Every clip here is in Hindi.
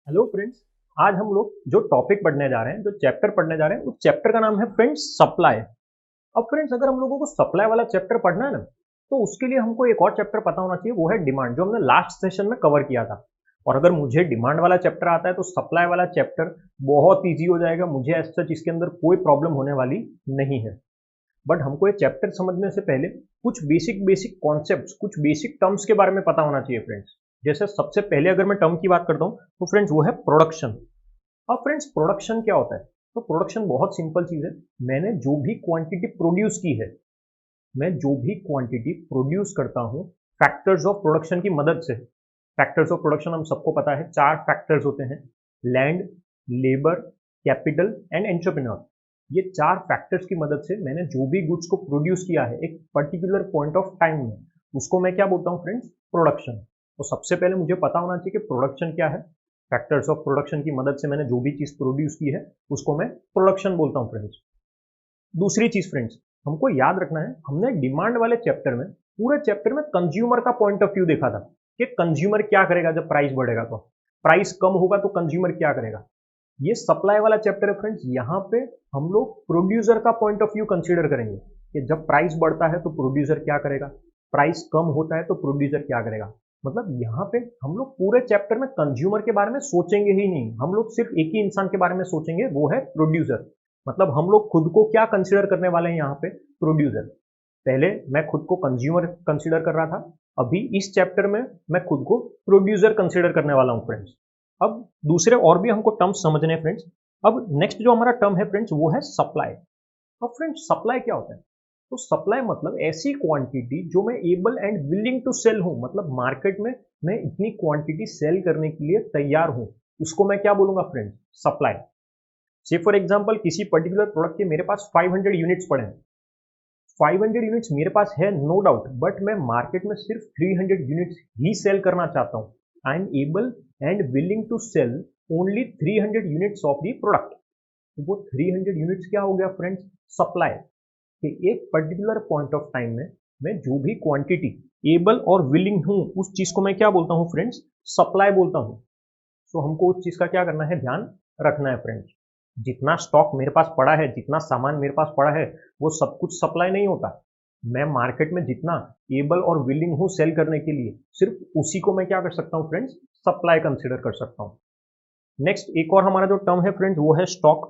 Hello friends. आज हम लोग जो टॉपिक पढ़ने जा रहे हैं, जो चैप्टर पढ़ने जा रहे हैं, उस चैप्टर का नाम है फ्रेंड्स सप्लाई। अब फ्रेंड्स, अगर हम लोगों को सप्लाई वाला चैप्टर पढ़ना है ना, तो उसके लिए हमको एक और चैप्टर पता होना चाहिए, वो है डिमांड, जो हमने लास्ट सेशन में कवर किया था। और अगर मुझे डिमांड वाला चैप्टर आता है तो सप्लाई वाला चैप्टर बहुत ईजी हो जाएगा। मुझे एज सच इसके अंदर कोई प्रॉब्लम होने वाली नहीं है। बट हमको ये चैप्टर समझने से पहले कुछ बेसिक बेसिक कॉन्सेप्ट्स, कुछ बेसिक टर्म्स के बारे में पता होना चाहिए फ्रेंड्स। जैसे सबसे पहले अगर मैं टर्म की बात करता हूँ तो फ्रेंड्स वो है प्रोडक्शन। अब फ्रेंड्स, प्रोडक्शन क्या होता है? तो प्रोडक्शन बहुत सिंपल चीज है। मैंने जो भी क्वांटिटी प्रोड्यूस की है, मैं जो भी क्वांटिटी प्रोड्यूस करता हूँ फैक्टर्स ऑफ प्रोडक्शन की मदद से। फैक्टर्स ऑफ प्रोडक्शन हम सबको पता है, चार फैक्टर्स होते हैं: land, labour, capital and entrepreneur. ये चार फैक्टर्स की मदद से मैंने जो भी गुड्स को प्रोड्यूस किया है एक पर्टिकुलर पॉइंट ऑफ टाइम में, उसको मैं क्या बोलता हूँ फ्रेंड्स? प्रोडक्शन। तो सबसे पहले मुझे पता होना चाहिए कि प्रोडक्शन क्या है। फैक्टर्स ऑफ प्रोडक्शन की मदद से मैंने जो भी चीज प्रोड्यूस की है उसको मैं प्रोडक्शन बोलता हूँ फ्रेंड्स। दूसरी चीज फ्रेंड्स, हमको याद रखना है, हमने डिमांड वाले चैप्टर में, पूरे चैप्टर में कंज्यूमर का पॉइंट ऑफ व्यू देखा था कि कंज्यूमर क्या करेगा जब प्राइस बढ़ेगा, तो प्राइस कम होगा तो कंज्यूमर क्या करेगा। ये सप्लाई वाला चैप्टर है फ्रेंड्स। यहाँ पे हम लोग प्रोड्यूसर का पॉइंट ऑफ व्यू कंसीडर करेंगे कि जब प्राइस बढ़ता है तो प्रोड्यूसर क्या करेगा, प्राइस कम होता है तो प्रोड्यूसर क्या करेगा। मतलब यहाँ पे हम लोग पूरे चैप्टर में कंज्यूमर के बारे में सोचेंगे ही नहीं, हम लोग सिर्फ एक ही इंसान के बारे में सोचेंगे, वो है प्रोड्यूसर। मतलब हम लोग खुद को क्या कंसीडर करने वाले हैं यहाँ पे? प्रोड्यूसर। पहले मैं खुद को कंज्यूमर कंसीडर कर रहा था, अभी इस चैप्टर में मैं खुद को प्रोड्यूसर कंसीडर करने वाला हूँ फ्रेंड्स। अब दूसरे और भी हमको टर्म्स समझने हैं फ्रेंड्स। अब नेक्स्ट जो हमारा टर्म है फ्रेंड्स वो है सप्लाई। अब फ्रेंड्स, सप्लाई क्या होता है? तो सप्लाई मतलब ऐसी क्वांटिटी जो मैं able and willing to sell हूं, मतलब मार्केट में मैं इतनी क्वांटिटी सेल करने के लिए तैयार हूं, उसको मैं क्या बोलूंगा फ्रेंड्स? सप्लाई। से फॉर एग्जांपल, किसी पर्टिकुलर प्रोडक्ट के मेरे पास 500 यूनिट्स पड़े हैं। 500 यूनिट्स मेरे पास है, नो डाउट, बट मैं मार्केट में सिर्फ 300 यूनिट्स ही सेल करना चाहता हूँ। I am able and willing to sell only 300 units of the product. तो वो 300 यूनिट्स क्या हो गया फ्रेंड्स? सप्लाई। कि एक पर्टिकुलर पॉइंट ऑफ टाइम में मैं जो भी क्वांटिटी एबल और विलिंग हूं, उस चीज को मैं क्या बोलता हूं फ्रेंड्स? सप्लाई बोलता हूं। तो हमको उस चीज का क्या करना है, ध्यान रखना है फ्रेंड्स। जितना स्टॉक मेरे पास पड़ा है, जितना सामान मेरे पास पड़ा है, वो सब कुछ सप्लाई नहीं होता। मैं मार्केट में जितना एबल और विलिंग हूं सेल करने के लिए, सिर्फ उसी को मैं क्या कर सकता हूं फ्रेंड्स? सप्लाई कंसिडर कर सकता हूं। नेक्स्ट एक और हमारा जो टर्म है फ्रेंड्स वो है स्टॉक।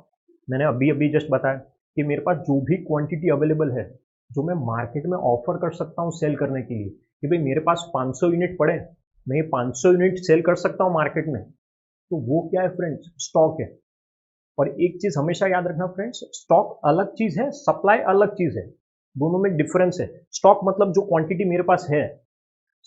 मैंने अभी अभी जस्ट बताया कि मेरे पास जो भी क्वांटिटी अवेलेबल है, जो मैं मार्केट में ऑफर कर सकता हूं सेल करने के लिए, कि भाई मेरे पास 500 यूनिट पड़े, मैं ये 500 यूनिट सेल कर सकता हूं मार्केट में, तो वो क्या है फ्रेंड्स? स्टॉक है। और एक चीज हमेशा याद रखना फ्रेंड्स, स्टॉक अलग चीज है, सप्लाई अलग चीज है। दोनों में डिफरेंस है। स्टॉक मतलब जो क्वांटिटी मेरे पास है,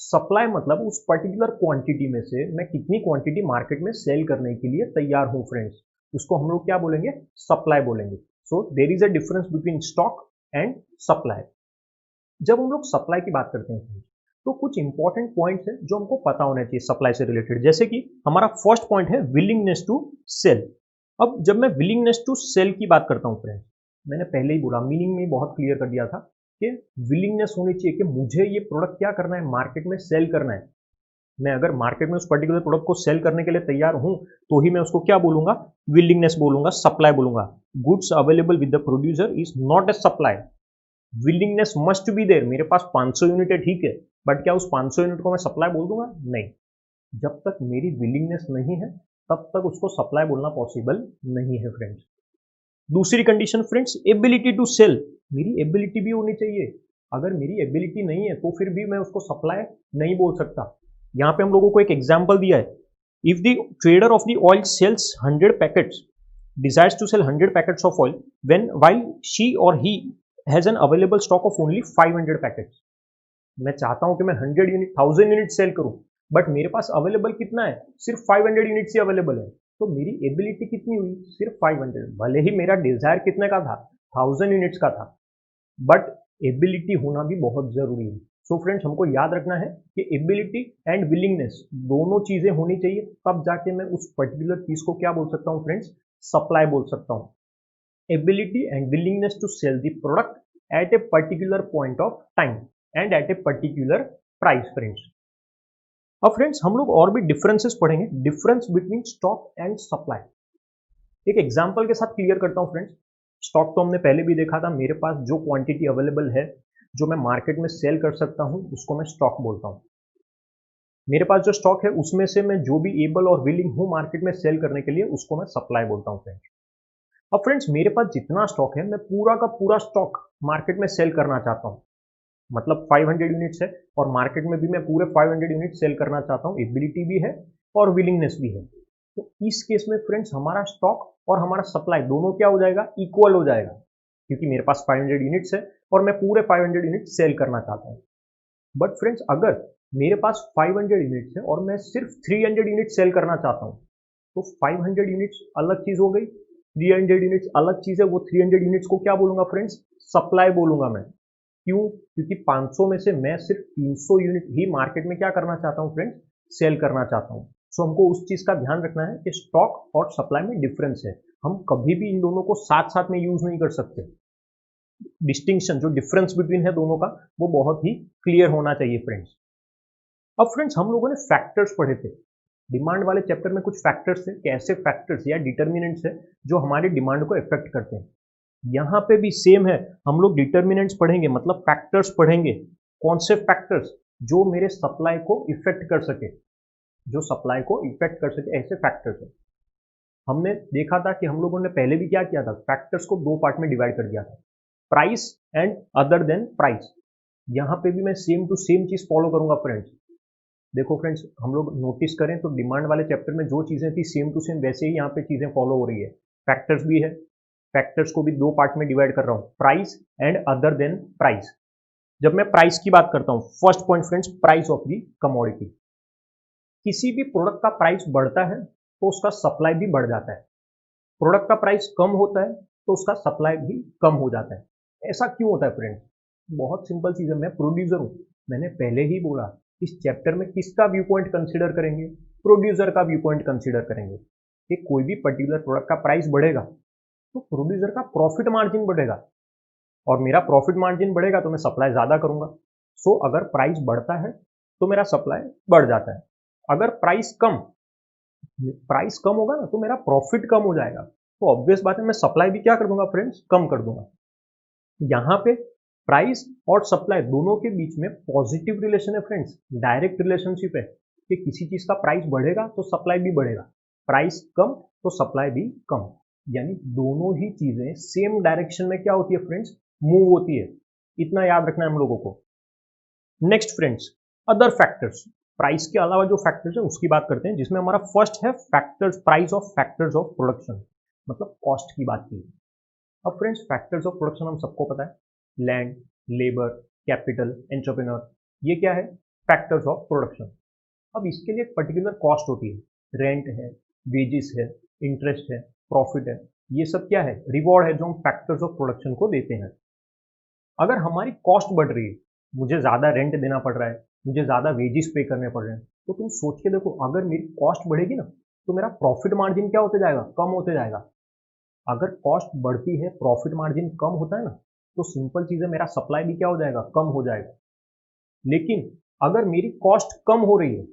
सप्लाई मतलब उस पर्टिकुलर क्वांटिटी में से मैं कितनी क्वांटिटी मार्केट में सेल करने के लिए तैयार हूं फ्रेंड्स, उसको हम लोग क्या बोलेंगे? सप्लाई बोलेंगे। So there is a difference between stock and supply. जब हम लोग सप्लाई की बात करते हैं friends, तो कुछ इंपॉर्टेंट पॉइंट्स हैं जो हमको पता होना चाहिए सप्लाई से रिलेटेड। जैसे कि हमारा फर्स्ट पॉइंट है विलिंगनेस टू सेल। अब जब मैं विलिंगनेस टू सेल की बात करता हूँ फ्रेंड्स, मैंने पहले ही बोला, मीनिंग में बहुत क्लियर कर दिया था कि विलिंगनेस होनी चाहिए कि मुझे ये प्रोडक्ट क्या करना है, मार्केट में सेल करना है। मैं अगर मार्केट में उस पर्टिकुलर प्रोडक्ट को सेल करने के लिए तैयार हूं, तो ही मैं उसको क्या बोलूंगा? विलिंगनेस बोलूंगा, सप्लाई बोलूंगा। Goods available with the producer is not a supply. Willingness must be there. मेरे पास 500 यूनिट है, ठीक है, बट क्या उस 500 यूनिट को मैं सप्लाई बोल दूंगा? नहीं। जब तक मेरी विलिंगनेस नहीं है, तब तक उसको सप्लाई बोलना पॉसिबल नहीं है फ्रेंड्स। दूसरी condition friends, ability to sell. मेरी एबिलिटी भी होनी चाहिए। अगर मेरी एबिलिटी नहीं है तो फिर भी मैं उसको सप्लाई नहीं बोल सकता। यहाँ पे हम लोगों को एक एग्जाम्पल दिया है। If the trader of the oil sells 100 packets, desires to sell 100 packets of oil, when while she or he has an available stock of only 500 packets. मैं चाहता हूं कि मैं 100 यूनिट 1000 यूनिट सेल करूं, बट मेरे पास अवेलेबल कितना है? सिर्फ 500 यूनिट्स ही अवेलेबल है। तो मेरी एबिलिटी कितनी हुई? सिर्फ 500। भले ही मेरा डिजायर कितने का था? 1000 यूनिट्स का था, बट एबिलिटी होना भी बहुत जरूरी है। सो फ्रेंड्स, हमको याद रखना है कि एबिलिटी एंड विलिंगनेस दोनों चीजें होनी चाहिए, तब जाके मैं उस पर्टिकुलर चीज को क्या बोल सकता हूँ फ्रेंड्स? सप्लाई बोल सकता हूँ। ability and willingness to sell the product at a particular point of time and at a particular price friends। अब फ्रेंड्स हम लोग और भी डिफरेंसेस पढ़ेंगे, difference between stock and supply. एक एग्जांपल के साथ क्लियर करता हूं फ्रेंड्स। स्टॉक तो हमने पहले भी देखा था, मेरे पास जो क्वांटिटी अवेलेबल है जो मैं मार्केट में सेल कर सकता हूं उसको मैं स्टॉक बोलता हूं। मेरे पास जो स्टॉक है उसमें से मैं जो भी एबल और विलिंग हूं मार्केट में सेल करने के लिए उसको मैं सप्लाई बोलता हूं फ्रेंड्स। अब फ्रेंड्स मेरे पास जितना स्टॉक है मैं पूरा का पूरा स्टॉक मार्केट में सेल करना चाहता हूं, मतलब 500 यूनिट्स है और मार्केट में भी मैं पूरे 500 यूनिट सेल करना चाहता हूं, एबिलिटी भी है और विलिंगनेस भी है। तो इस केस में फ्रेंड्स हमारा स्टॉक और हमारा सप्लाई दोनों क्या हो जाएगा, इक्वल हो जाएगा, क्योंकि मेरे पास 500 यूनिट्स है और मैं पूरे 500 यूनिट सेल करना चाहता हूं। बट फ्रेंड्स अगर मेरे पास 500 यूनिट्स है और मैं सिर्फ 300 यूनिट सेल करना चाहता हूं, तो 500 यूनिट्स अलग चीज हो गई, 300 यूनिट्स अलग चीज है। वो 300 यूनिट्स को क्या बोलूंगा फ्रेंड्स, सप्लाई बोलूंगा मैं। क्यों? क्योंकि 500 में से मैं सिर्फ 300 यूनिट ही मार्केट में क्या करना चाहता हूं फ्रेंड्स, सेल करना चाहता हूं। सो हमको उस चीज का ध्यान रखना है कि स्टॉक और सप्लाई में डिफरेंस है, हम कभी भी इन दोनों को साथ साथ में यूज नहीं कर सकते। डिस्टिंक्शन जो डिफरेंस बिटवीन है दोनों का वो बहुत ही क्लियर होना चाहिए फ्रेंड्स। अब फ्रेंड्स हम लोगों ने फैक्टर्स पढ़े थे, डिमांड वाले चैप्टर में कुछ फैक्टर्स थे, कैसे फैक्टर्स या डिटर्मिनेंट्स है जो हमारे डिमांड को इफेक्ट करते हैं। यहां पे भी सेम है, हम लोग डिटर्मिनेंट्स पढ़ेंगे, मतलब फैक्टर्स पढ़ेंगे। कौन से फैक्टर्स जो मेरे सप्लाई को इफेक्ट कर सके, जो सप्लाई को इफेक्ट कर सके, ऐसे फैक्टर्स है। हमने देखा था कि हम लोगों ने पहले भी क्या किया था, फैक्टर्स को दो पार्ट में डिवाइड कर दिया था, price and other than price. यहां पे भी मैं सेम टू सेम चीज फॉलो करूंगा फ्रेंड्स। देखो फ्रेंड्स हम लोग नोटिस करें तो डिमांड वाले चैप्टर में जो चीजें थी सेम टू सेम वैसे ही यहाँ पे चीजें फॉलो हो रही है। फैक्टर्स भी है, फैक्टर्स को भी दो पार्ट में डिवाइड कर रहा हूँ, price and other than price. जब मैं प्राइस की बात करता हूँ, first point friends, price of the commodity. किसी भी प्रोडक्ट का प्राइस बढ़ता है तो उसका सप्लाई भी बढ़ जाता है, प्रोडक्ट का प्राइस कम होता है तो उसका सप्लाई भी कम हो जाता है। ऐसा क्यों होता है फ्रेंड्स? बहुत सिंपल चीज है, मैं प्रोड्यूसर हूं, मैंने पहले ही बोला इस चैप्टर में किसका व्यू पॉइंट कंसिडर करेंगे, प्रोड्यूसर का व्यू पॉइंट कंसिडर करेंगे। कि कोई भी पर्टिकुलर प्रोडक्ट का प्राइस बढ़ेगा तो प्रोड्यूसर का प्रॉफिट मार्जिन बढ़ेगा, और मेरा प्रॉफिट मार्जिन बढ़ेगा तो मैं सप्लाई ज्यादा करूंगा। सो अगर प्राइस बढ़ता है तो मेरा सप्लाई बढ़ जाता है, अगर प्राइस कम होगा ना तो मेरा प्रॉफिट कम हो जाएगा, तो ऑब्वियस बात है मैं सप्लाई भी क्या कर दूंगा फ्रेंड्स, कम कर दूंगा। यहाँ पे प्राइस और सप्लाई दोनों के बीच में पॉजिटिव रिलेशन है फ्रेंड्स, डायरेक्ट रिलेशनशिप है कि किसी चीज का प्राइस बढ़ेगा तो सप्लाई भी बढ़ेगा, प्राइस कम तो सप्लाई भी कम, यानी दोनों ही चीजें सेम डायरेक्शन में क्या होती है फ्रेंड्स, मूव होती है। इतना याद रखना है हम लोगों को। Next friends, other factors, price के अलावा जो फैक्टर्स है उसकी बात करते हैं, जिसमें हमारा फर्स्ट है factors, price of factors of production, मतलब कॉस्ट की बात की। अब फ्रेंड्स फैक्टर्स ऑफ प्रोडक्शन हम सबको पता है, लैंड, लेबर, कैपिटल, एंटरप्रेन्योर, ये क्या है, फैक्टर्स ऑफ प्रोडक्शन। अब इसके लिए एक पर्टिकुलर कॉस्ट होती है, रेंट है, वेजेस है, इंटरेस्ट है, प्रॉफिट है, ये सब क्या है, रिवॉर्ड है जो हम फैक्टर्स ऑफ प्रोडक्शन को देते हैं। अगर हमारी कॉस्ट बढ़ रही है, मुझे ज्यादा रेंट देना पड़ रहा है, मुझे ज्यादा वेजेस पे करने पड़ रहे हैं, तो तुम सोच के देखो अगर मेरी कॉस्ट बढ़ेगी ना तो मेरा प्रॉफिट मार्जिन क्या होते जाएगा, कम होते जाएगा। अगर कॉस्ट बढ़ती है प्रॉफिट मार्जिन कम होता है ना, तो सिंपल चीज है मेरा सप्लाई भी क्या हो जाएगा, कम हो जाएगा। लेकिन अगर मेरी कॉस्ट कम हो रही है,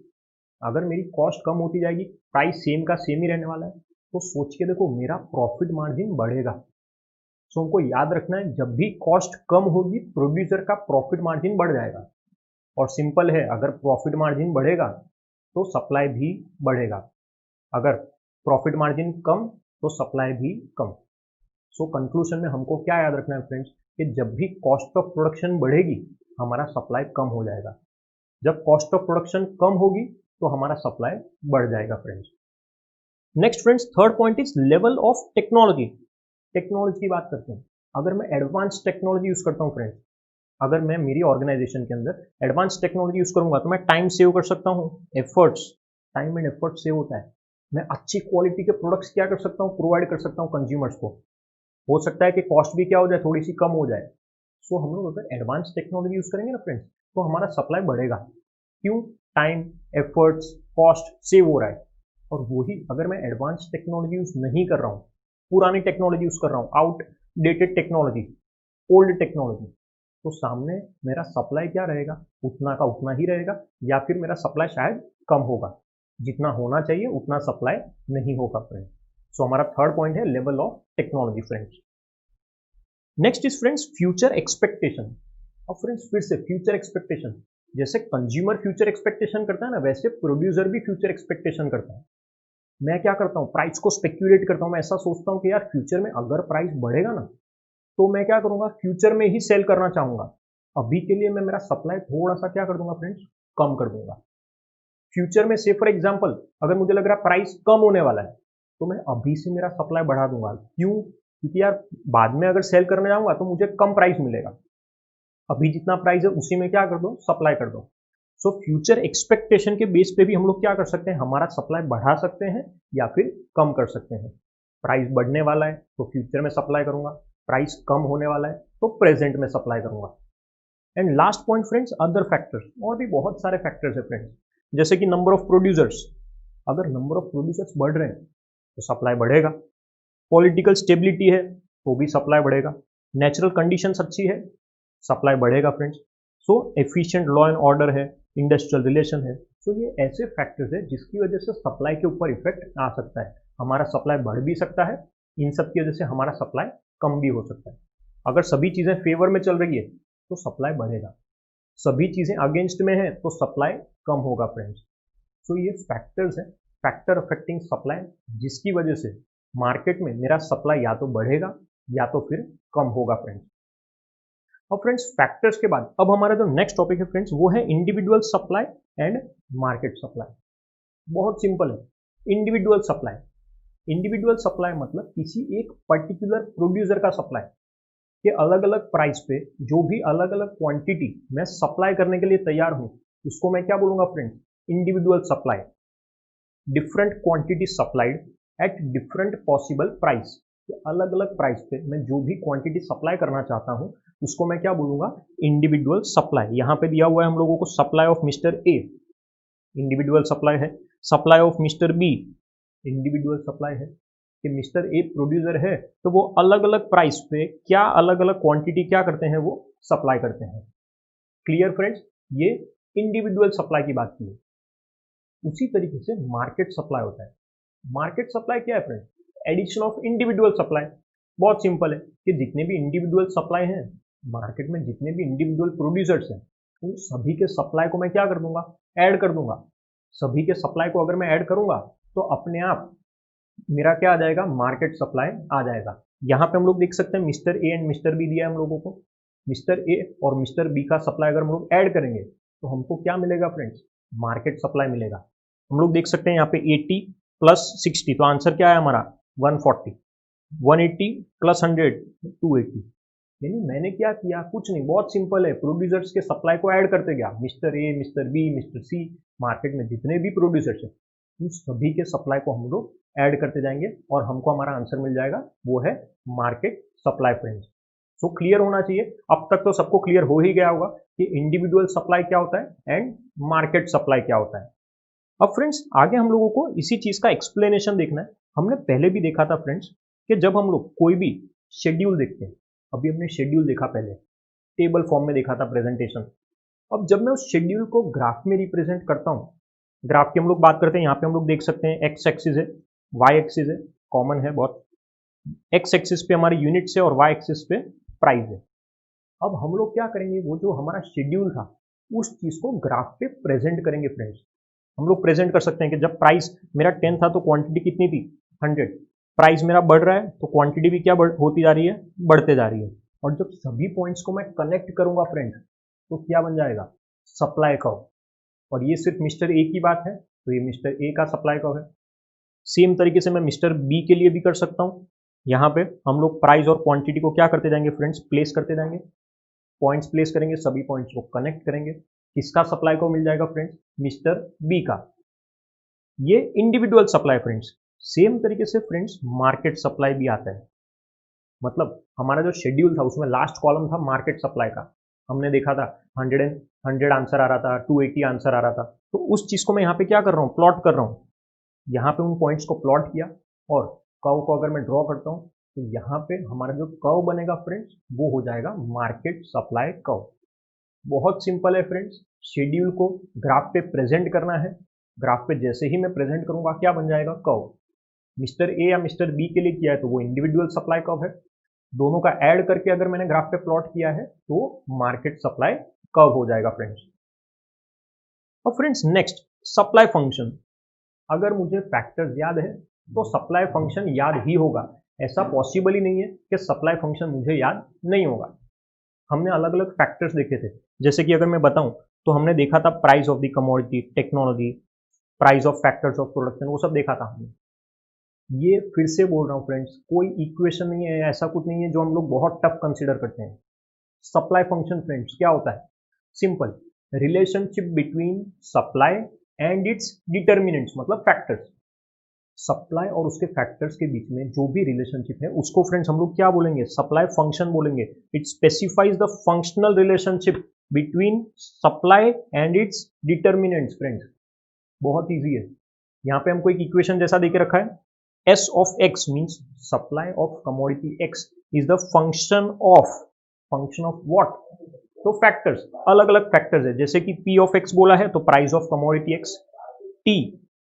अगर मेरी कॉस्ट कम होती जाएगी, प्राइस सेम का सेम ही रहने वाला है, तो सोच के देखो मेरा प्रॉफिट मार्जिन बढ़ेगा। सो हमको याद रखना है जब भी कॉस्ट कम होगी प्रोड्यूसर का प्रॉफिट मार्जिन बढ़ जाएगा, और सिंपल है अगर प्रॉफिट मार्जिन बढ़ेगा तो सप्लाई भी बढ़ेगा, अगर प्रॉफिट मार्जिन कम तो सप्लाई भी कम। सो कंक्लूजन में हमको क्या याद रखना है फ्रेंड्स, कि जब भी कॉस्ट ऑफ प्रोडक्शन बढ़ेगी हमारा सप्लाई कम हो जाएगा, जब कॉस्ट ऑफ प्रोडक्शन कम होगी तो हमारा सप्लाई बढ़ जाएगा friends. Next friends, third point is level of technology. Technology की बात करते हैं, अगर मैं एडवांस टेक्नोलॉजी यूज करता हूँ फ्रेंड्स, अगर मैं मेरी ऑर्गेनाइजेशन के अंदर एडवांस टेक्नोलॉजी यूज करूंगा तो मैं टाइम सेव कर सकता हूँ, efforts, time and effort save होता है। मैं अच्छी क्वालिटी के प्रोडक्ट्स क्या कर सकता हूँ, प्रोवाइड कर सकता हूँ कंज्यूमर्स को। हो सकता है कि कॉस्ट भी क्या हो जाए, थोड़ी सी कम हो जाए। सो हम लोग अगर एडवांस टेक्नोलॉजी यूज करेंगे ना फ्रेंड्स तो हमारा सप्लाई बढ़ेगा। क्यों? टाइम, एफर्ट्स, कॉस्ट सेव हो रहा है। और वही अगर मैं एडवांस टेक्नोलॉजी यूज नहीं कर रहा हूँ, पुरानी टेक्नोलॉजी यूज कर रहा हूँ, आउटडेटेड टेक्नोलॉजी, ओल्ड टेक्नोलॉजी, तो सामने मेरा सप्लाई क्या रहेगा, उतना का उतना ही रहेगा, या फिर मेरा सप्लाई शायद कम होगा, जितना होना चाहिए उतना सप्लाई नहीं होगा फ्रेंड्स। सो हमारा थर्ड पॉइंट है level of technology friends. Next is friends future expectation. अब फ्रेंड्स फिर से फ्यूचर एक्सपेक्टेशन, जैसे कंज्यूमर फ्यूचर एक्सपेक्टेशन करता है ना, वैसे प्रोड्यूसर भी फ्यूचर एक्सपेक्टेशन करता है। मैं क्या करता हूँ, प्राइस को स्पेक्यूलेट करता हूँ। मैं ऐसा सोचता हूँ कि यार फ्यूचर में अगर प्राइस बढ़ेगा ना, तो मैं क्या करूंगा, फ्यूचर में ही सेल करना चाहूंगा। अभी के लिए मैं मेरा सप्लाई थोड़ा सा क्या कर दूंगा फ्रेंड्स, कम कर दूंगा। फ्यूचर में से फॉर एग्जांपल अगर मुझे लग रहा है प्राइस कम होने वाला है, तो मैं अभी से मेरा सप्लाई बढ़ा दूंगा। क्यों? क्योंकि यार बाद में अगर सेल करने जाऊंगा तो मुझे कम प्राइस मिलेगा। अभी जितना प्राइस है उसी में क्या कर दो, सप्लाई कर दो। सो फ्यूचर एक्सपेक्टेशन के बेस पे भी हम लोग क्या कर सकते हैं, हमारा सप्लाई बढ़ा सकते हैं या फिर कम कर सकते हैं। प्राइस बढ़ने वाला है तो फ्यूचर में सप्लाई करूंगा, प्राइस कम होने वाला है तो प्रेजेंट में सप्लाई करूंगा। And last point friends, other factors. और भी बहुत सारे फैक्टर्स है फ्रेंड्स, जैसे कि नंबर ऑफ प्रोड्यूसर्स। अगर नंबर ऑफ प्रोड्यूसर्स बढ़ रहे हैं तो सप्लाई बढ़ेगा। पॉलिटिकल स्टेबिलिटी है तो भी सप्लाई बढ़ेगा। नेचुरल कंडीशंस अच्छी है, सप्लाई बढ़ेगा friends. So efficient law and order है, इंडस्ट्रियल रिलेशन है। सो ये ऐसे फैक्टर्स है जिसकी वजह से सप्लाई के ऊपर इफेक्ट आ सकता है। हमारा सप्लाई बढ़ भी सकता है, इन सब की वजह से हमारा सप्लाई कम भी हो सकता है। अगर सभी चीजें फेवर में चल रही है तो सप्लाई बढ़ेगा, सभी चीजें अगेंस्ट में है तो सप्लाई कम होगा फ्रेंड्स। सो ये फैक्टर्स है, फैक्टर अफेक्टिंग सप्लाई, जिसकी वजह से मार्केट में मेरा सप्लाई या तो बढ़ेगा या तो फिर कम होगा फ्रेंड्स। अब फ्रेंड्स फैक्टर्स के बाद अब हमारा जो नेक्स्ट टॉपिक है फ्रेंड्स, वो है individual supply and market supply. बहुत सिंपल है। इंडिविजुअल सप्लाई, इंडिविजुअल सप्लाई मतलब किसी एक पर्टिकुलर प्रोड्यूसर का सप्लाई के अलग अलग प्राइस पे जो भी अलग अलग क्वांटिटी मैं सप्लाई करने के लिए तैयार हूं, उसको मैं क्या बोलूंगा friends, individual supply. Different quantity supplied at different possible price, अलग अलग प्राइस पे मैं जो भी क्वांटिटी सप्लाई करना चाहता हूं उसको मैं क्या बोलूंगा, इंडिविजुअल सप्लाई। यहां पे दिया हुआ है हम लोगों को supply of mister A, individual supply है। Supply of mister B, individual supply है कि मिस्टर ए प्रोड्यूसर है तो वो अलग अलग प्राइस पे क्या अलग अलग क्वांटिटी क्या करते हैं, वो सप्लाई करते हैं। क्लियर फ्रेंड्स, ये इंडिविजुअल सप्लाई की बात की है। उसी तरीके से मार्केट सप्लाई होता है। मार्केट सप्लाई क्या है friends, addition of individual supply. बहुत सिंपल है कि जितने भी इंडिविजुअल सप्लाई हैं मार्केट में, जितने भी इंडिविजुअल प्रोड्यूसर्स हैं, उन सभी के सप्लाई को मैं क्या कर दूंगा, ऐड कर दूंगा। सभी के सप्लाई को अगर मैं ऐड करूंगा तो अपने आप मेरा क्या आ जाएगा, मार्केट सप्लाई आ जाएगा। यहां पे हम लोग देख सकते हैं mister A and mister B दिया है हम लोगों को। मिस्टर ए और मिस्टर बी का सप्लाई अगर हम लोग ऐड करेंगे तो हमको क्या मिलेगा फ्रेंड्स, मार्केट सप्लाई मिलेगा। हम लोग देख सकते हैं यहाँ पे 80 प्लस 60, तो आंसर क्या है हमारा 140। 180 प्लस 100 280। यानी मैंने क्या किया, कुछ नहीं, बहुत सिंपल है। प्रोड्यूसर्स के सप्लाई को ऐड करते गया, mister A, mister B, mister C, market में जितने भी प्रोड्यूसर्स हैं उन सभी के सप्लाई को हम लोग ऐड करते जाएंगे और हमको हमारा आंसर मिल जाएगा, वो है market supply friends. So clear होना चाहिए, अब तक तो सबको क्लियर हो ही गया होगा कि इंडिविजुअल सप्लाई क्या होता है एंड मार्केट सप्लाई क्या होता है। अब फ्रेंड्स आगे हम लोगों को इसी चीज का एक्सप्लेनेशन देखना है। हमने पहले भी देखा था फ्रेंड्स कि जब हम लोग कोई भी शेड्यूल देखते हैं, अभी हमने शेड्यूल देखा, पहले टेबल फॉर्म में देखा था प्रेजेंटेशन। अब जब मैं उस शेड्यूल को ग्राफ में रिप्रेजेंट करता हूं, ग्राफ की हम लोग बात करते हैं, यहाँ पे हम लोग देख सकते हैं एक्स एक्सिस है, वाई एक्सिस है, कॉमन है बहुत। एक्स एक्सिस पे हमारे यूनिट्स है और वाई एक्सिस पे प्राइस है। अब हम लोग क्या करेंगे, वो जो हमारा शेड्यूल था उस चीज को ग्राफ पे प्रेजेंट करेंगे फ्रेंड्स। हम लोग प्रेजेंट कर सकते हैं कि जब प्राइस मेरा 10 था तो क्वांटिटी कितनी थी, 100। प्राइस मेरा बढ़ रहा है तो क्वांटिटी भी क्या होती जा रही है, बढ़ते जा रही है। और जब सभी पॉइंट्स को मैं कनेक्ट करूंगा फ्रेंड्स तो क्या बन जाएगा, सप्लाई कर्व। और ये सिर्फ मिस्टर ए की बात है तो ये मिस्टर ए का सप्लाई कर्व है। सेम तरीके से मैं मिस्टर बी के लिए भी कर सकता हूं। यहाँ पे हम लोग प्राइस और क्वांटिटी को क्या करते जाएंगे फ्रेंड्स, प्लेस करते जाएंगे, पॉइंट्स प्लेस करेंगे, सभी पॉइंट्स को कनेक्ट करेंगे। किसका सप्लाई को मिल जाएगा फ्रेंड्स, मिस्टर बी का। ये इंडिविजुअल सप्लाई फ्रेंड्स। सेम तरीके से फ्रेंड्स मार्केट सप्लाई भी आता है। मतलब हमारा जो शेड्यूल था उसमें लास्ट कॉलम था मार्केट सप्लाई का, हमने देखा था 100 आंसर आ रहा था, 280 आंसर आ रहा था। तो उस चीज को मैं यहाँ पे क्या कर रहा हूँ, प्लॉट कर रहा हूँ। यहाँ पे उन पॉइंट्स को प्लॉट किया और कर्व को अगर मैं ड्रॉ करता हूँ तो यहाँ पे हमारा जो कर्व बनेगा फ्रेंड्स वो हो जाएगा मार्केट सप्लाई कर्व। बहुत सिंपल है फ्रेंड्स, शेड्यूल को ग्राफ पे प्रेजेंट करना है, ग्राफ पे जैसे ही मैं प्रेजेंट करूंगा क्या बन जाएगा, कर्व। मिस्टर ए या मिस्टर बी के लिए किया है तो वो इंडिविजुअल सप्लाई कर्व है, दोनों का ऐड करके अगर मैंने ग्राफ पे प्लॉट किया है तो मार्केट सप्लाई कर्व हो जाएगा फ्रेंड्स। और फ्रेंड्स नेक्स्ट सप्लाई फंक्शन, अगर मुझे फैक्टर्स याद है तो सप्लाई फंक्शन याद ही होगा, ऐसा पॉसिबल ही नहीं है कि सप्लाई फंक्शन मुझे याद नहीं होगा। हमने अलग अलग फैक्टर्स देखे थे, जैसे कि अगर मैं बताऊं तो हमने देखा था price of the commodity, technology, price of factors of production, वो सब देखा था हमने। ये फिर से बोल रहा हूँ फ्रेंड्स, कोई इक्वेशन नहीं है, ऐसा कुछ नहीं है जो हम लोग बहुत टफ कंसीडर करते हैं। सप्लाई फंक्शन फ्रेंड्स क्या होता है, simple, relationship between supply and it's determinants, मतलब फैक्टर्स। सप्लाई और उसके फैक्टर्स के बीच में जो भी रिलेशनशिप है उसको फ्रेंड्स हम लोग क्या बोलेंगे, सप्लाई फंक्शन बोलेंगे। It specifies the functional relationship between supply and it's determinants friends. बहुत इजी है, यहाँ पे हमको एक इक्वेशन जैसा देके रखा है, S of x means supply of commodity x is the function of what? तो फैक्टर्स, अलग अलग फैक्टर्स है, जैसे कि P of x बोला है तो price of commodity x, T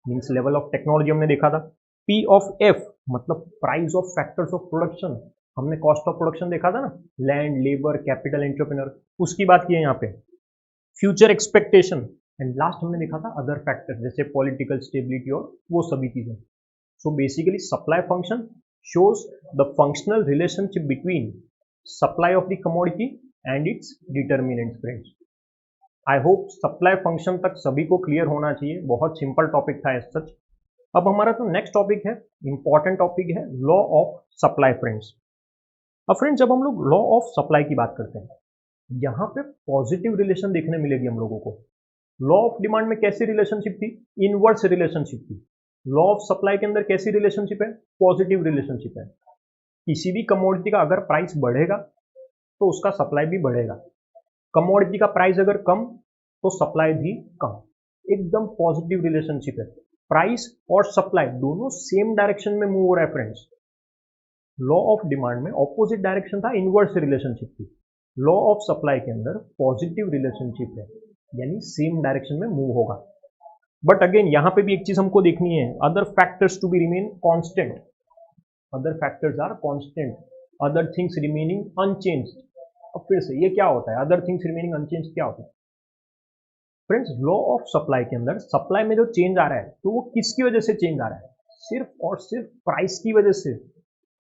means level of technology हमने देखा था, P of F मतलब price of factors of production, हमने कॉस्ट ऑफ प्रोडक्शन देखा था ना, लैंड, लेबर, कैपिटल, एंटरप्रेन्योर, उसकी बात की है यहाँ पे, फ्यूचर एक्सपेक्टेशन, एंड लास्ट हमने देखा था अदर फैक्टर्स जैसे पॉलिटिकल स्टेबिलिटी और वो सभी चीजें। So basically supply function shows the functional relationship between supply of the commodity and its determinants friends. I hope supply function तक सभी को क्लियर होना चाहिए, बहुत सिंपल टॉपिक था एज सच। अब हमारा तो नेक्स्ट टॉपिक है, इंपॉर्टेंट टॉपिक है, लॉ ऑफ सप्लाई फ्रेंड्स। अब फ्रेंड्स जब हम लोग लॉ ऑफ सप्लाई की बात करते हैं, यहाँ पे पॉजिटिव रिलेशन देखने मिलेगी हम लोगों को। लॉ ऑफ डिमांड में कैसी रिलेशनशिप थी, इनवर्स रिलेशनशिप थी। लॉ ऑफ सप्लाई के अंदर कैसी रिलेशनशिप है, पॉजिटिव रिलेशनशिप है। किसी भी कमोडिटी का अगर प्राइस बढ़ेगा तो उसका सप्लाई भी बढ़ेगा, कमोडिटी का प्राइस अगर कम तो सप्लाई भी कम, एकदम पॉजिटिव रिलेशनशिप है। प्राइस और सप्लाई दोनों सेम डायरेक्शन में मूव हो रहा है फ्रेंड्स। लॉ ऑफ डिमांड में ऑपोजिट डायरेक्शन था, इनवर्स रिलेशनशिप थी। लॉ ऑफ सप्लाई के अंदर पॉजिटिव रिलेशनशिप है, यानी सेम डायरेक्शन में मूव होगा। बट अगेन यहाँ पे भी एक चीज हमको देखनी है, other factors to be remain constant, other factors are constant, other things remaining unchanged. अब फिर से ये क्या होता है, अदर थिंग्स रिमेनिंग अनचेंज्ड क्या होता है फ्रेंड्स? लॉ ऑफ सप्लाई के अंदर सप्लाई में जो चेंज आ रहा है तो वो किसकी वजह से चेंज आ रहा है, सिर्फ और सिर्फ प्राइस की वजह से।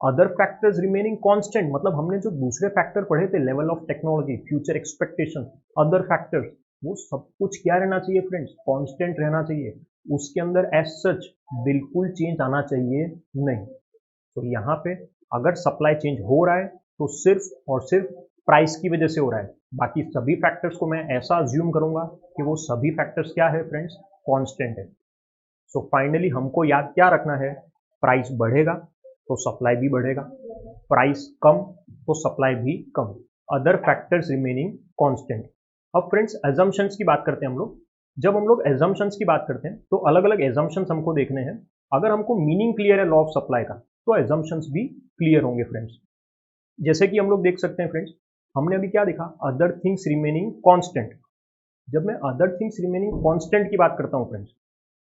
अदर फैक्टर्स रिमेनिंग कांस्टेंट मतलब हमने जो दूसरे फैक्टर पढ़े थे, level of technology, future expectation, other factors, वो सब कुछ क्या रहना चाहिए फ्रेंड्स, कांस्टेंट रहना चाहिए। उसके अंदर एज सच बिल्कुल चेंज आना चाहिए नहीं। तो यहाँ पे अगर सप्लाई चेंज हो रहा है तो सिर्फ और सिर्फ प्राइस की वजह से हो रहा है, बाकी सभी फैक्टर्स को मैं ऐसा अज्यूम करूंगा कि वो सभी फैक्टर्स क्या है फ्रेंड्स, कांस्टेंट है। सो फाइनली हमको याद क्या रखना है, प्राइस बढ़ेगा तो सप्लाई भी बढ़ेगा, प्राइस कम तो सप्लाई भी कम, अदर फैक्टर्स रिमेनिंग कांस्टेंट। अब फ्रेंड्स एजम्पशंस की बात करते हैं हम लोग। जब हम लोग एजम्पशंस की बात करते हैं तो अलग अलग एजम्पशंस हमको देखने हैं। अगर हमको मीनिंग क्लियर है लॉ ऑफ सप्लाई का तो एजम्पशंस भी क्लियर होंगे फ्रेंड्स। जैसे कि हम लोग देख सकते हैं फ्रेंड्स, हमने अभी क्या देखा, अदर थिंग्स रिमेनिंग कांस्टेंट। जब मैं अदर थिंग्स रिमेनिंग कांस्टेंट की बात करता हूं फ्रेंड्स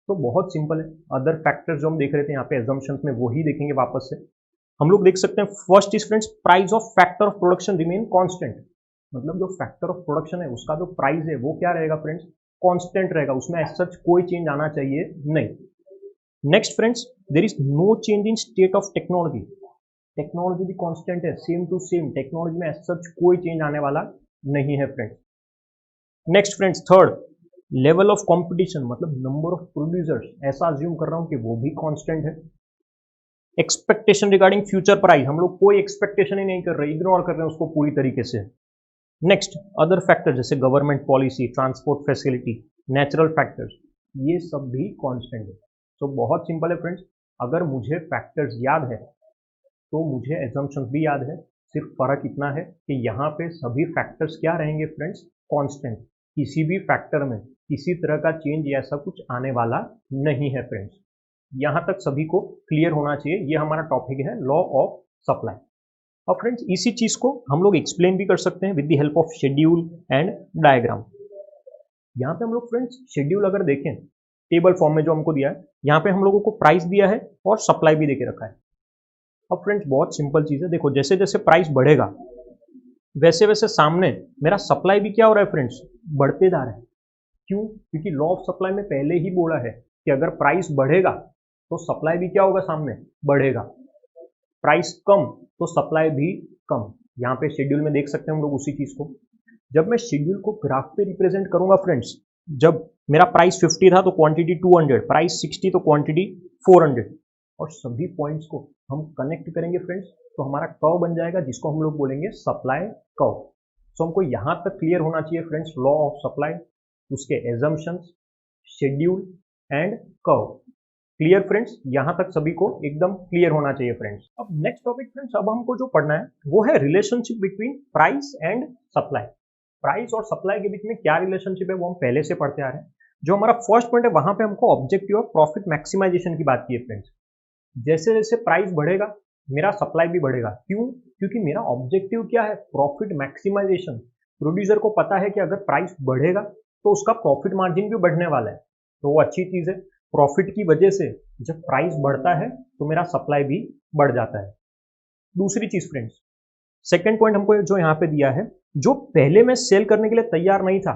तो बहुत सिंपल है, अदर फैक्टर्स जो हम देख रहे थे यहाँ पे एजम्पशंस में वही देखेंगे वापस से। हम लोग देख सकते हैं first is friends price of factor of production remain constant, मतलब जो फैक्टर ऑफ प्रोडक्शन है उसका जो प्राइस है वो क्या रहेगा फ्रेंड्स, कांस्टेंट रहेगा, उसमें एज सच कोई चेंज आना चाहिए नहीं। Next friends, there is no change in state of technology, technology भी कांस्टेंट है, सेम टू सेम, टेक्नोलॉजी में एज सच कोई चेंज आने वाला नहीं है friends. Next friends third, level of competition मतलब नंबर ऑफ प्रोड्यूसर्स, ऐसा अज्यूम कर रहा हूं कि वो भी कांस्टेंट है। एक्सपेक्टेशन रिगार्डिंग फ्यूचर प्राइस, हम लोग कोई एक्सपेक्टेशन ही नहीं कर रहे, इग्नोर कर रहे हैं उसको पूरी तरीके से। नेक्स्ट अदर फैक्टर जैसे government policy, transport facility, natural factors, ये सब भी कांस्टेंट है। तो बहुत सिंपल है फ्रेंड्स, अगर मुझे फैक्टर्स याद है तो मुझे एजम्पशंस भी याद है, सिर्फ फर्क इतना है कि यहाँ पे सभी फैक्टर्स क्या रहेंगे फ्रेंड्स, कांस्टेंट। किसी भी फैक्टर में किसी तरह का चेंज या ऐसा कुछ आने वाला नहीं है फ्रेंड्स। यहाँ तक सभी को क्लियर होना चाहिए, ये हमारा टॉपिक है लॉ ऑफ सप्लाई। अब फ्रेंड्स इसी चीज को हम लोग एक्सप्लेन भी कर सकते हैं with the help of schedule and diagram. यहाँ पे हम लोग फ्रेंड्स शेड्यूल अगर देखें टेबल फॉर्म में जो हमको दिया है, यहाँ पे हम लोगों को प्राइस दिया है और सप्लाई भी देके रखा है। अब फ्रेंड्स बहुत सिंपल चीज है, देखो जैसे जैसे प्राइस बढ़ेगा वैसे वैसे सामने मेरा सप्लाई भी क्या हो रहा है फ्रेंड्स, बढ़ते जा रहा है। क्यों? क्योंकि लॉ ऑफ सप्लाई में पहले ही बोला है कि अगर प्राइस बढ़ेगा तो सप्लाई भी क्या होगा, सामने बढ़ेगा। प्राइस कम तो सप्लाई भी कम। यहाँ पे शेड्यूल में देख सकते हैं हम लोग उसी चीज को। जब मैं शेड्यूल को ग्राफ पे रिप्रेजेंट करूंगा फ्रेंड्स, जब मेरा प्राइस 50 था तो क्वांटिटी 200, प्राइस 60 तो क्वांटिटी 400, और सभी पॉइंट्स को हम कनेक्ट करेंगे फ्रेंड्स तो हमारा कर्व बन जाएगा जिसको हम लोग बोलेंगे सप्लाई कर्व। सो हमको यहाँ तक क्लियर होना चाहिए फ्रेंड्स लॉ ऑफ सप्लाई, उसके assumptions, schedule and curve. Clear friends, यहाँ तक सभी को एकदम क्लियर होना चाहिए फ्रेंड्स। अब नेक्स्ट टॉपिक फ्रेंड्स, अब हमको जो पढ़ना है वो है relationship between price and supply. Price और सप्लाई के बीच में क्या रिलेशनशिप है वो हम पहले से पढ़ते आ रहे हैं। जो हमारा फर्स्ट पॉइंट है वहां पे हमको ऑब्जेक्टिव ऑफ प्रॉफिट मैक्सिमाइजेशन की बात की है फ्रेंड्स। जैसे जैसे प्राइस बढ़ेगा मेरा सप्लाई भी बढ़ेगा। क्यों? क्योंकि मेरा ऑब्जेक्टिव क्या है, प्रॉफिट मैक्सिमाइजेशन। प्रोड्यूसर को पता है कि अगर प्राइस बढ़ेगा तो उसका प्रॉफिट मार्जिन भी बढ़ने वाला है, तो वो अच्छी चीज है। प्रॉफिट की वजह से जब प्राइस बढ़ता है तो मेरा सप्लाई भी बढ़ जाता है। दूसरी चीज फ्रेंड्स, सेकेंड पॉइंट हमको जो यहाँ पे दिया है, जो पहले मैं सेल करने के लिए तैयार नहीं था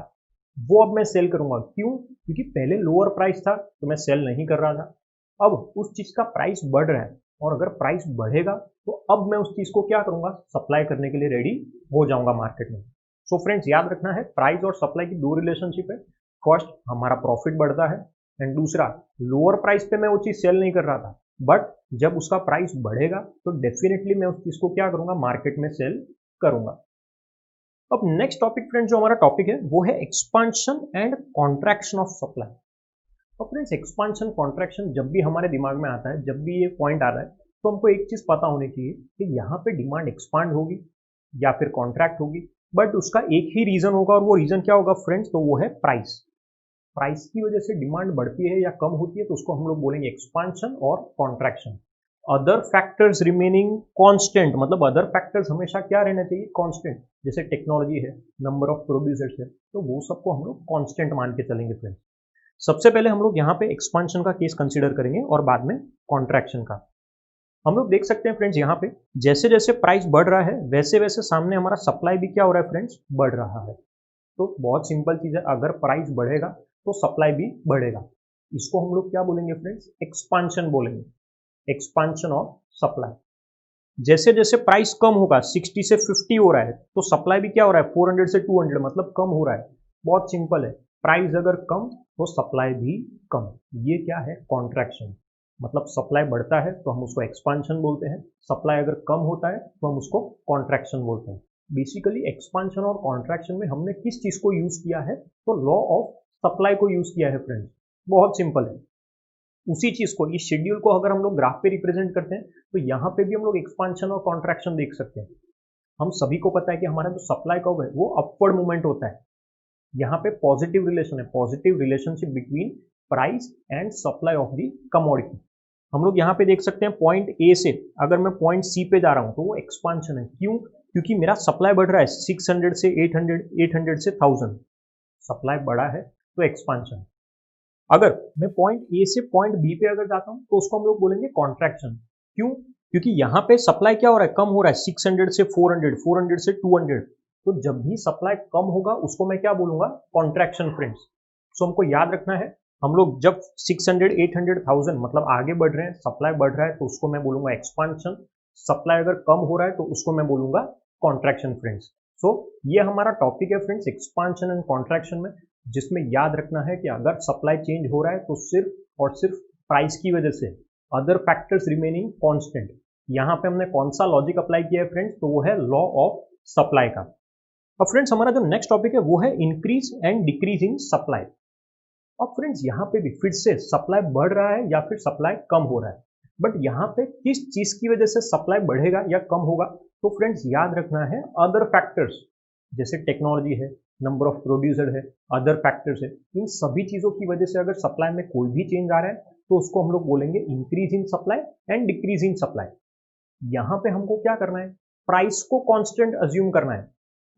वो अब मैं सेल करूंगा। क्यों? क्योंकि पहले लोअर प्राइस था तो मैं सेल नहीं कर रहा था, अब उस चीज का प्राइस बढ़ रहा है और अगर प्राइस बढ़ेगा तो अब मैं उस चीज को क्या करूंगा, सप्लाई करने के लिए रेडी हो जाऊंगा मार्केट में। सो फ्रेंड्स याद रखना है प्राइस और सप्लाई की दो रिलेशनशिप है। फर्स्ट हमारा प्रॉफिट बढ़ता है एंड दूसरा लोअर प्राइस पे मैं वो चीज सेल नहीं कर रहा था, बट जब उसका प्राइस बढ़ेगा तो डेफिनेटली मैं उस चीज को क्या करूंगा, मार्केट में सेल करूंगा। अब नेक्स्ट टॉपिक फ्रेंड्स जो हमारा टॉपिक है वो है expansion and contraction of supply. तो फ्रेंड्स एक्सपांशन कॉन्ट्रैक्शन जब भी हमारे दिमाग में आता है, जब भी ये पॉइंट आता है, तो हमको एक चीज पता होनी चाहिए कि यहाँ पे डिमांड एक्सपांड होगी या फिर कॉन्ट्रैक्ट होगी, बट उसका एक ही रीजन होगा और वो रीजन क्या होगा फ्रेंड्स, तो वो है प्राइस। प्राइस की वजह से डिमांड बढ़ती है या कम होती है तो उसको हम लोग बोलेंगे एक्सपांशन और contraction. Other factors remaining constant, मतलब अदर फैक्टर्स हमेशा क्या रहना चाहिए, कांस्टेंट। जैसे टेक्नोलॉजी है, नंबर ऑफ प्रोड्यूसर्स है, तो वो सबको हम लोग कांस्टेंट मान के चलेंगे फ्रेंड्स। सबसे पहले हम लोग यहाँ पे एक्सपांशन का केस कंसीडर करेंगे और बाद में कॉन्ट्रैक्शन का। हम लोग देख सकते हैं फ्रेंड्स यहाँ पे जैसे जैसे प्राइस बढ़ रहा है वैसे वैसे सामने हमारा सप्लाई भी क्या हो रहा है फ्रेंड्स, बढ़ रहा है। तो बहुत सिंपल चीज है, अगर प्राइस बढ़ेगा तो सप्लाई भी बढ़ेगा। इसको हम लोग क्या बोलेंगे फ्रेंड्स, एक्सपांशन बोलेंगे, एक्सपांशन ऑफ सप्लाई। जैसे जैसे प्राइस कम होगा, 60 से 50 हो रहा है तो सप्लाई भी क्या हो रहा है, 400 से 200, मतलब कम हो रहा है। बहुत सिंपल है, प्राइस अगर कम तो सप्लाई भी कम। ये क्या है, कॉन्ट्रैक्शन। मतलब सप्लाई बढ़ता है तो हम उसको एक्सपांशन बोलते हैं, सप्लाई अगर कम होता है तो हम उसको कॉन्ट्रैक्शन बोलते हैं। बेसिकली एक्सपांशन और कॉन्ट्रैक्शन में हमने किस चीज को यूज किया है, तो लॉ ऑफ सप्लाई को यूज किया है फ्रेंड्स। बहुत सिंपल है। उसी चीज को, इस शेड्यूल को अगर हम लोग ग्राफ पे रिप्रेजेंट करते हैं तो यहाँ पे भी हम लोग एक्सपांशन और कॉन्ट्रैक्शन देख सकते हैं। हम सभी को पता है कि हमारा जो सप्लाई कर्व है वो अपवर्ड मूवमेंट होता है। यहाँ पे पॉजिटिव रिलेशन है, positive relationship between price and supply of the commodity. हम लोग यहाँ पे देख सकते हैं पॉइंट ए से अगर मैं पॉइंट सी पे जा रहा हूँ तो वो एक्सपांशन है। क्यों? क्योंकि मेरा सप्लाई बढ़ रहा है 600 से 800, 800 से 1000, सप्लाई बढ़ा है तो एक्सपांशन। अगर मैं पॉइंट ए से पॉइंट बी पे अगर जाता हूं तो उसको हम लोग बोलेंगे कॉन्ट्रैक्शन। क्यों? क्योंकि यहां पे सप्लाई क्या हो रहा है, कम हो रहा है, 600 से 400, 400 से 200। तो जब भी सप्लाई कम होगा उसको मैं क्या बोलूंगा, कॉन्ट्रैक्शन फ्रेंड्स। सो हमको याद रखना है, हम लोग जब 600, 800, 1000 मतलब आगे बढ़ रहे हैं, सप्लाई बढ़ रहा है तो उसको मैं बोलूंगा एक्सपांशन। सप्लाई अगर कम हो रहा है तो उसको मैं बोलूंगा कॉन्ट्रैक्शन फ्रेंड्स। सो ये हमारा टॉपिक है फ्रेंड्स, एक्सपांशन एंड कॉन्ट्रैक्शन में, जिसमें याद रखना है कि अगर सप्लाई चेंज हो रहा है तो सिर्फ और सिर्फ प्राइस की वजह से, अदर फैक्टर्स रिमेनिंग कांस्टेंट। यहाँ पे हमने कौन सा लॉजिक अप्लाई किया है फ्रेंड्स, तो वो है लॉ ऑफ सप्लाई का। अब फ्रेंड्स हमारा जो नेक्स्ट टॉपिक है वो है increase and decrease in supply. अब फ्रेंड्स यहाँ पे भी फिर से सप्लाई बढ़ रहा है या फिर सप्लाई कम हो रहा है, बट यहाँ पे किस चीज की वजह से सप्लाई बढ़ेगा या कम होगा, तो फ्रेंड्स याद रखना है अदर फैक्टर्स। जैसे टेक्नोलॉजी है, नंबर ऑफ प्रोड्यूसर है, अदर फैक्टर्स है, इन सभी चीजों की वजह से अगर सप्लाई में कोई भी चेंज आ रहा है तो उसको हम लोग बोलेंगे increase in supply and decrease in supply. यहाँ पे हमको क्या करना है, प्राइस को कांस्टेंट अज्यूम करना है।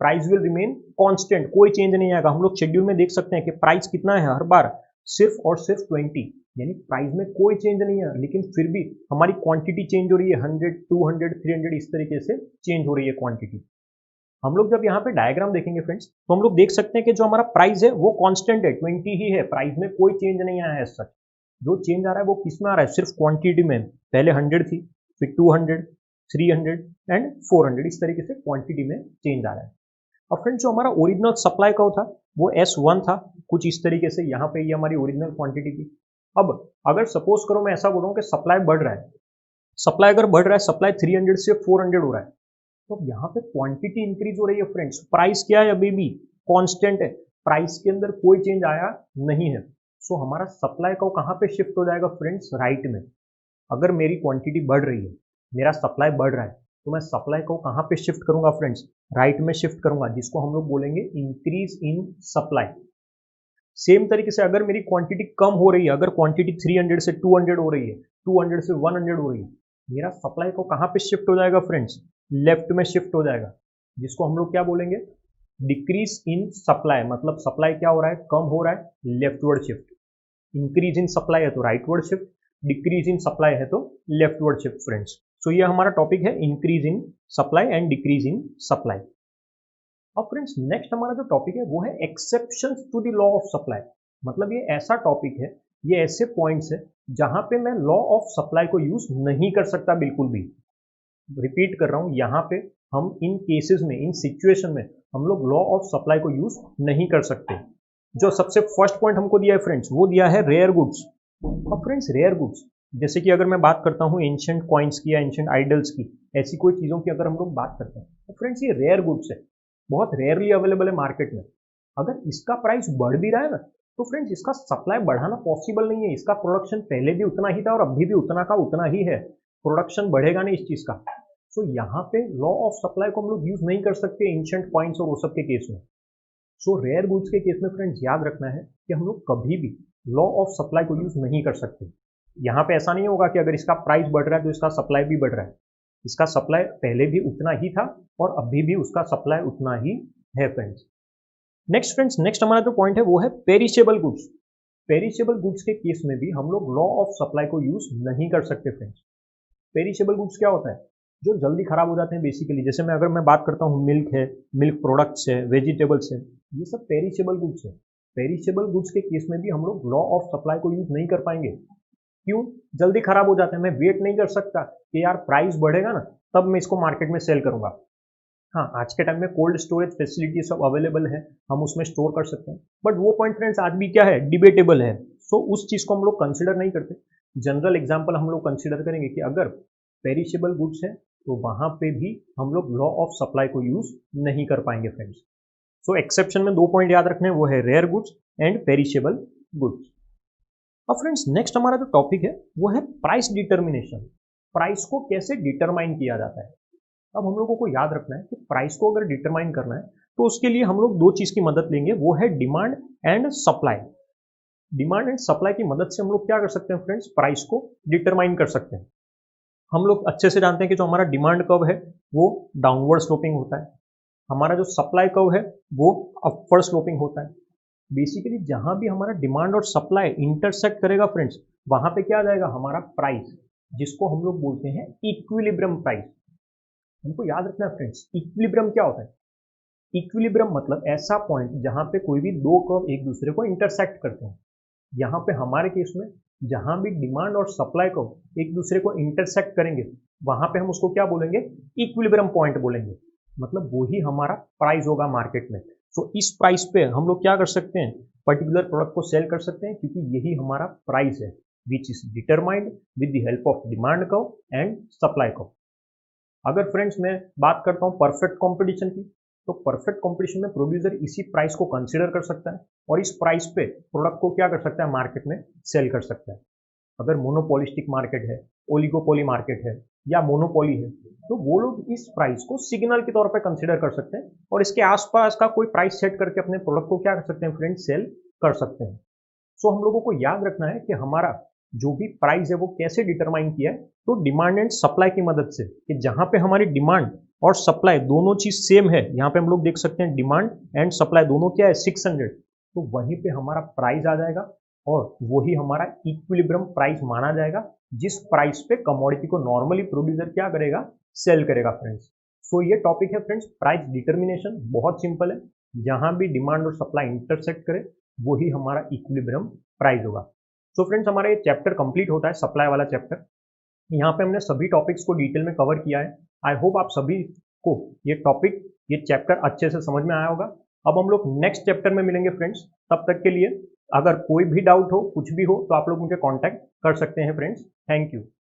प्राइस विल रिमेन कांस्टेंट, कोई चेंज नहीं आएगा। हम लोग शेड्यूल में देख सकते हैं कि प्राइस कितना है हर बार, सिर्फ और सिर्फ 20, यानी प्राइस में कोई चेंज नहीं है, लेकिन फिर भी हमारी क्वांटिटी चेंज हो रही है, 100, 200, 300 इस तरीके से चेंज हो रही है क्वांटिटी। हम लोग जब यहाँ पे डायग्राम देखेंगे फ्रेंड्स, तो हम लोग देख सकते हैं कि जो हमारा प्राइस है वो कांस्टेंट है, 20 ही है, प्राइस में कोई चेंज नहीं आया है सच। जो चेंज आ रहा है वो किस में आ रहा है, सिर्फ क्वांटिटी में। पहले 100 थी, फिर 200, 300 एंड 400, इस तरीके से क्वांटिटी में चेंज आ रहा है। अब फ्रेंड्स जो हमारा ओरिजिनल सप्लाई कर्व था वो S1 था, कुछ इस तरीके से। यहाँ पे ये हमारी ओरिजिनल क्वांटिटी थी। अब अगर सपोज करो मैं ऐसा बोलूँ कि सप्लाई बढ़ रहा है, सप्लाई अगर बढ़ रहा है, सप्लाई 300 से 400 हो रहा है, तो यहाँ पे क्वांटिटी इंक्रीज हो रही है फ्रेंड्स। प्राइस क्या है, अभी भी कांस्टेंट है, प्राइस के अंदर कोई चेंज आया नहीं है। सो हमारा सप्लाई कर्व कहाँ पे शिफ्ट हो जाएगा फ्रेंड्स, राइट में। अगर मेरी क्वांटिटी बढ़ रही है, मेरा सप्लाई बढ़ रहा है, तो मैं सप्लाई को कहाँ पे शिफ्ट करूंगा फ्रेंड्स, राइट में शिफ्ट करूंगा, जिसको हम लोग बोलेंगे इंक्रीज इन सप्लाई। सेम तरीके से अगर मेरी क्वांटिटी कम हो रही है, अगर क्वांटिटी 300 से 200 हो रही है, 200 से 100 हो रही है, मेरा सप्लाई को कहाँ पे शिफ्ट हो जाएगा फ्रेंड्स, लेफ्ट में शिफ्ट हो जाएगा, जिसको हम लोग क्या बोलेंगे, डिक्रीज इन सप्लाई। मतलब सप्लाई क्या हो रहा है, कम हो रहा है, leftward shift. Increase in supply है तो rightward shift, decrease in supply है तो लेफ्टवर्ड शिफ्ट फ्रेंड्स। सो ये हमारा टॉपिक है increase in supply and decrease in supply. अब फ्रेंड्स नेक्स्ट हमारा जो टॉपिक है वो है exceptions to the law of supply. मतलब ये ऐसा टॉपिक है, ये ऐसे पॉइंट्स है जहां पे मैं लॉ ऑफ सप्लाई को यूज नहीं कर सकता बिल्कुल भी। रिपीट कर रहा हूं, यहाँ पे हम इन केसेस में, इन सिचुएशन में हम लोग लॉ ऑफ सप्लाई को यूज नहीं कर सकते। जो सबसे फर्स्ट पॉइंट हमको दिया है फ्रेंड्स, वो दिया है रेयर गुड्स। अब फ्रेंड्स रेयर गुड्स, जैसे कि अगर मैं बात करता हूँ एंशिएंट कॉइन्स की या एंशिएंट आइडल्स की, ऐसी कोई चीज़ों की अगर हम लोग बात करते हैं, तो फ्रेंड्स ये रेयर गुड्स है, बहुत रेयरली अवेलेबल है मार्केट में। अगर इसका प्राइस बढ़ भी रहा है ना, तो फ्रेंड्स इसका सप्लाई बढ़ाना पॉसिबल नहीं है। इसका प्रोडक्शन पहले भी उतना ही था और अभी भी उतना का उतना ही है, प्रोडक्शन बढ़ेगा नहीं इस चीज़ का। सो यहाँ पे लॉ ऑफ सप्लाई को हम लोग यूज नहीं कर सकते एंशिएंट कॉइन्स और वो सब के केस में। सो रेयर गुड्स के केस में फ्रेंड्स याद रखना है कि हम लोग कभी भी लॉ ऑफ सप्लाई को यूज नहीं कर सकते। यहाँ पे ऐसा नहीं होगा कि अगर इसका प्राइस बढ़ रहा है तो इसका सप्लाई भी बढ़ रहा है। इसका सप्लाई पहले भी उतना ही था और अभी भी उसका सप्लाई उतना ही है फ्रेंड्स। नेक्स्ट हमारा जो पॉइंट है वो है पेरिशेबल गुड्स। पेरिशेबल गुड्स के केस में भी हम लोग लॉ ऑफ सप्लाई को यूज नहीं कर सकते फ्रेंड्स। पेरिशेबल गुड्स क्या होता है, जो जल्दी खराब हो जाते हैं बेसिकली। जैसे अगर मैं बात करता हूँ मिल्क है, मिल्क प्रोडक्ट्स है, वेजिटेबल्स है, ये सब पेरिशेबल गुड्स है। पेरिशेबल गुड्स के केस में भी हम लोग लॉ ऑफ सप्लाई को यूज नहीं कर पाएंगे। क्यों, जल्दी खराब हो जाते हैं। मैं वेट नहीं कर सकता कि यार प्राइस बढ़ेगा ना तब मैं इसको मार्केट में सेल करूंगा। हाँ, आज के टाइम में कोल्ड स्टोरेज फैसिलिटी सब अवेलेबल है, हम उसमें स्टोर कर सकते हैं, बट वो पॉइंट फ्रेंड्स आज भी क्या है, डिबेटेबल है। सो उस चीज को हम लोग कंसिडर नहीं करते। जनरल एग्जाम्पल हम लोग कंसिडर करेंगे कि अगर पेरिशेबल गुड्स है तो वहां पे भी हम लोग लॉ ऑफ सप्लाई को यूज नहीं कर पाएंगे फ्रेंड्स। सो एक्सेप्शन में दो पॉइंट याद रखने हैं, वो है rare goods and perishable goods. अब फ्रेंड्स नेक्स्ट हमारा जो टॉपिक है वो है प्राइस डिटर्मिनेशन। प्राइस को कैसे डिटरमाइन किया जाता है। अब हम लोगों को याद रखना है कि प्राइस को अगर डिटरमाइन करना है तो उसके लिए हम लोग दो चीज की मदद लेंगे, वो है demand and supply. Demand and supply की मदद से हम लोग क्या कर सकते हैं फ्रेंड्स, प्राइस को डिटरमाइन कर सकते हैं। हम लोग अच्छे से जानते हैं कि जो हमारा डिमांड कर्व है वो डाउनवर्ड स्लोपिंग होता है, हमारा जो सप्लाई कर्व है वो अपवर्ड स्लोपिंग होता है। बेसिकली जहां भी हमारा डिमांड और सप्लाई इंटरसेक्ट करेगा फ्रेंड्स, वहां पे क्या आ जाएगा, हमारा प्राइस, जिसको हम लोग बोलते हैं इक्विलिब्रियम प्राइस। हमको याद रखना है फ्रेंड्स, इक्विलिब्रियम क्या होता है। इक्विलिब्रियम मतलब ऐसा पॉइंट जहां पे कोई भी दो कर्व एक दूसरे को इंटरसेक्ट करते हैं। यहाँ पे हमारे केस में जहां भी डिमांड और सप्लाई को एक दूसरे को इंटरसेक्ट करेंगे, वहां पे हम उसको क्या बोलेंगे, इक्विलिब्रियम पॉइंट बोलेंगे। मतलब वही हमारा प्राइस होगा मार्केट में। सो इस प्राइस पे हम लोग क्या कर सकते हैं, पर्टिकुलर प्रोडक्ट को सेल कर सकते हैं, क्योंकि यही हमारा प्राइस है, which is determined with the help of demand curve and supply curve. अगर फ्रेंड्स मैं बात करता हूँ परफेक्ट कॉम्पिटिशन की, तो परफेक्ट कॉम्पिटिशन में प्रोड्यूसर इसी प्राइस को कंसिडर कर सकता है और इस प्राइस पे प्रोडक्ट को क्या कर सकता है, मार्केट में सेल कर सकता है। अगर मोनोपोलिस्टिक मार्केट है, ओलिगोपोली मार्केट है या मोनोपोली है, तो वो लोग इस प्राइस को सिग्नल के तौर पे कंसिडर कर सकते हैं और इसके आसपास का कोई प्राइस सेट करके अपने प्रोडक्ट को क्या कर सकते हैं फ्रेंड्स, सेल कर सकते हैं। सो हम लोगों को याद रखना है कि हमारा जो भी प्राइस है वो कैसे डिटरमाइन किया है, तो डिमांड एंड सप्लाई की मदद से, कि जहां पे हमारी डिमांड और सप्लाई दोनों चीज सेम है, यहाँ पे हम लोग देख सकते हैं डिमांड एंड सप्लाई दोनों क्या है 600, तो वहीं पे हमारा प्राइस आ जाएगा और वही हमारा इक्विलिब्रियम प्राइस माना जाएगा, जिस प्राइस पे कमोडिटी को नॉर्मली प्रोड्यूसर क्या करेगा, सेल करेगा फ्रेंड्स। सो ये टॉपिक है फ्रेंड्स प्राइस डिटर्मिनेशन, बहुत सिंपल है, जहां भी डिमांड और सप्लाई इंटरसेक्ट करे वही हमारा इक्विलिब्रियम प्राइस होगा। सो फ्रेंड्स हमारा ये चैप्टर कंप्लीट होता है, सप्लाई वाला चैप्टर। यहाँ पे हमने सभी टॉपिक्स को डिटेल में कवर किया है। आई होप आप सभी को ये टॉपिक, ये चैप्टर अच्छे से समझ में आया होगा। अब हम लोग नेक्स्ट चैप्टर में मिलेंगे फ्रेंड्स, तब तक के लिए अगर कोई भी डाउट हो, कुछ भी हो, तो आप लोग मुझे कांटेक्ट कर सकते हैं फ्रेंड्स। Thank you.